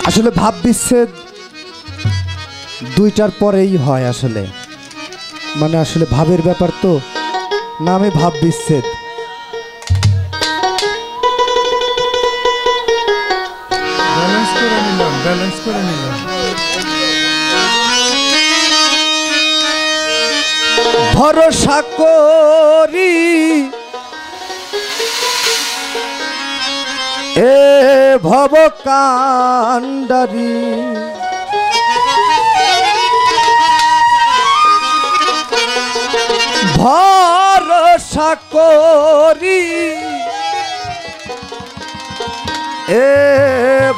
আসলে ভাব বিচ্ছেদ দুইটার পরেই হয় আসলে, মানে আসলে ভাবের ব্যাপার তো, নামে ভাব বিচ্ছেদ। ব্যালেন্স করে নিলাম। ভরসা করি এ ভব কান্ডারি, ভরসা করি এ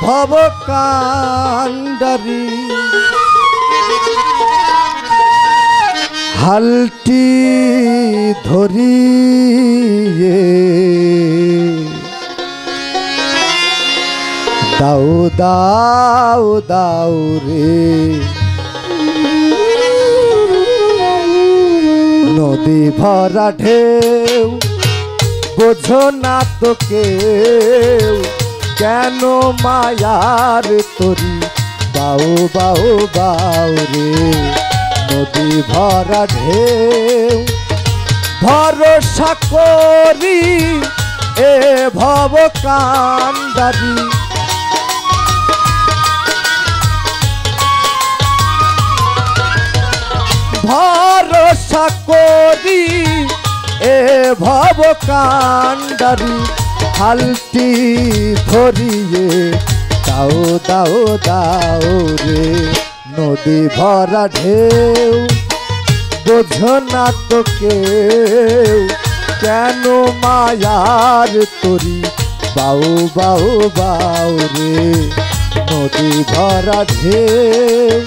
ভব কান্ডারি, হালটি ধরিয়ে দাও দাও দাও রে, নদী ভরা ঢেউ বোঝো না তো কেউ, কেন মায়ার তরি বাউ বাউ বাউ রে, নদী ভরা ঢেউ ভরসা করি এ ভব কান্ডারি, ভরসা করি এ ভব কান্ডারি, হালটি ধরিয়ে দাও দাও দাও রে, নদী ভরা ঢেউ বোঝো না তো কেউ, কেন মায়ার তরি বাউ বাউ বাউ রে, নদী ভরা ঢেউ।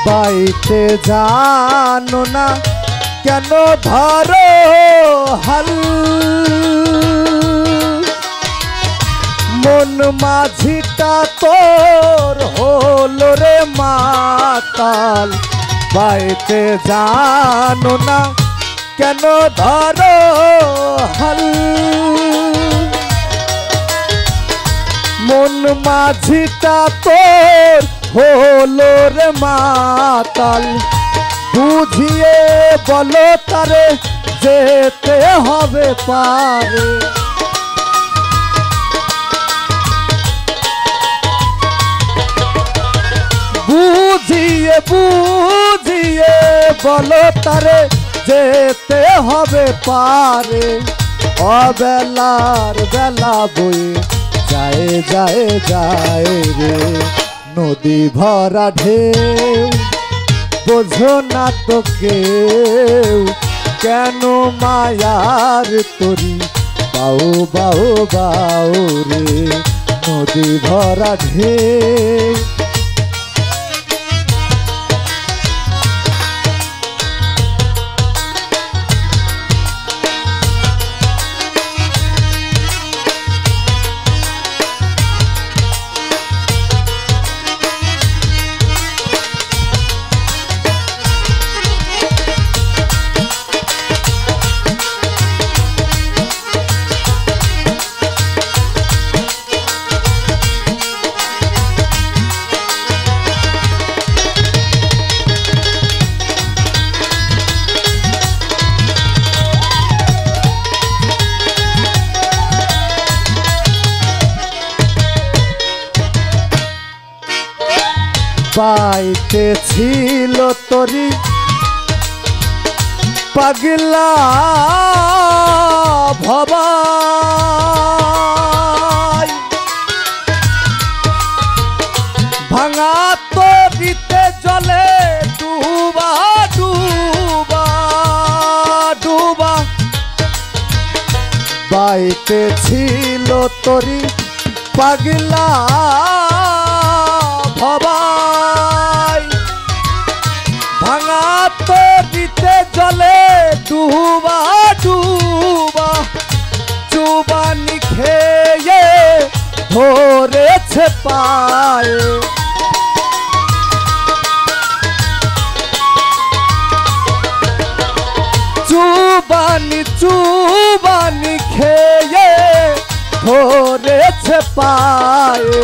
বাইতে জানো না কেন ধরো হাল, মন মাঝিটা তোর হলো রে মাতাল, বাইতে জানো না কেন ধরো হাল, মন মাঝিটা তোর হলো রে মাতাল, বুঝিয়ে বলো তারে যেতে হবে পারে, বুঝিয়ে বুঝিয়ে বলো তারে যেতে হবে পারে, অবেলার বেলা বয়ে যায় যায় যায় রে, নদী ভরা ঢেউ বোঝো না তো কেউ, কেন মায়ার তরি বাউ বাউ বাউ রে, নদী ভরা ঢেউ। পাইতে ছিল তরি পাগলা ভবাই ভাঙা তরিতে জলে ডুবা ডুবা ডুবা বাইতে ছিল তরি পাগলা ভবাই ভাঙা তরিতে জলে ডুবা ডুবা চুবানি খেয়ে ধরেছে পায়ে চুবানি চুবানি খেয়ে ধরেছে পায়ে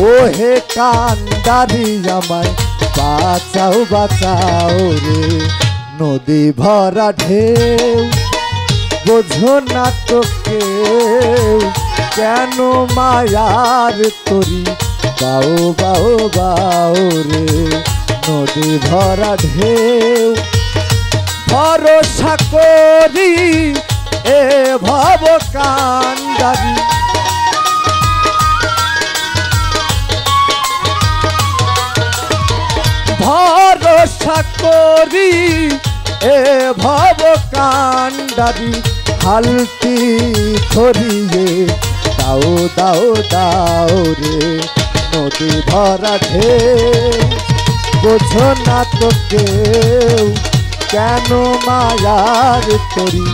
ওহে কান্দারি আমায় বাঁচাও বাঁচাও রে নদী ভরা ঢেউ বোঝো না তো কেউ কেন মায়ার তরি বাও বাও বাও রে নদী ভরা ঢেউ ভরসা করি এ ভব কান্দারি ভরসা করি এ ভব কান্দারি হালতি ধরিয়ে দাও দাও দাও রে নদী ভরা ঢেউ বোঝো না তো কেউ কেন মায়ার তরি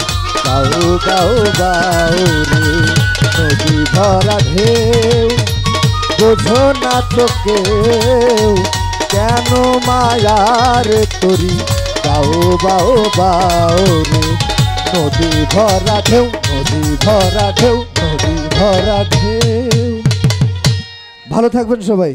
গাও গাও গাও রে নদী ভরা ঢেউ বোঝো না তো কেউ কেন মায়ার তরি গাও বাও বাও রে নদী ভরা ঢেউ নদী ভরা ঢেউ নদী ভরা ঢেউ। ভালো থাকবেন সবাই।